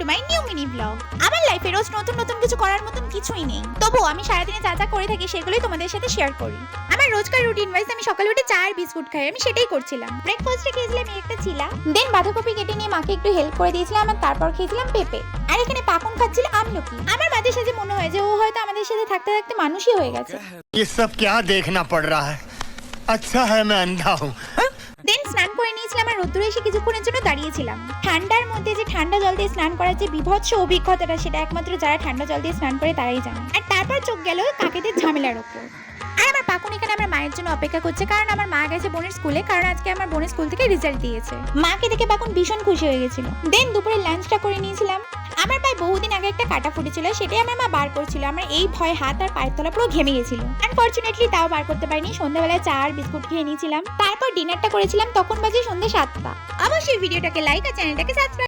My new mini blog. আমার লাইফে রোজ নতুন নতুন কিছু করার মতন কিছুই নেই, তবুও আমি সারাদিনে যা যা করে থাকি সেগুলোই তোমাদের সাথে শেয়ার করি। আমার রোজকার রুটিন ওয়াইজ আমি সকালে উঠে চা আর বিস্কুট খাই, আমি সেটাই করছিলাম। ব্রেকফাস্টে খেয়েছিলাম একটা চিলা, দেন বাঁধাকপি কেটে নিয়ে মাকে একটু হেল্প করে দিয়েছিলাম, আর তারপর খেয়েছিলাম পেঁপে। আর এখানে পাপন খাচ্ছিল আমলকি। আমার মাঝে সাঝে মনে হয় যে ও হয়তো আমাদের সাথে থাকতে থাকতে মানুষই হয়ে গেছে। ये सब क्या देखना पड़ रहा है? अच्छा है मैं अंधा हूँ। দেন স্নান করে নিয়েছিলাম আর রোদ্দুরে এসে কিছুক্ষণের জন্য দাঁড়িয়েছিলাম। ঠান্ডার মধ্যে যে ঠান্ডা জল দিয়ে স্নান করার যে বিভৎস অভিজ্ঞতাটা, সেটা একমাত্র যারা ঠান্ডা জল দিয়ে স্নান করে তারাই জানে। আর তারপর চোখ গেল কাকেদের ঝামেলার ওপর। আর আমার পাকুন এখানে আমার মায়ের জন্য অপেক্ষা করছে, কারণ আমার মা গেছে বোনের স্কুলে, কারণ আজকে আমার বোনের স্কুল থেকে রেজাল্ট দিয়েছে। মাকে দেখে পাকুন ভীষণ খুশি হয়ে গেছিল। দেন দুপুরে লাঞ্চটা করে নিয়েছিলাম। আমার পায়ে বহুদিন আগে একটা কাটা ফুটেছিল, সেটাই আমার মা বার করছিল। আমার এই ভয় হাত আর পায়ের তলা পুরো ঘেমে গেছিল। আনফরচুনেটলি তাও বার করতে পারিনি। সন্ধ্যাবেলায় চা আর বিস্কুট খেয়ে নিয়েছিলাম, তারপর ডিনারটা করেছিলাম। তখন বাজে সন্ধ্যে 7টা। অবশ্যই ভিডিওটাকে লাইক আর চ্যানেলটাকে সাবস্ক্রাইব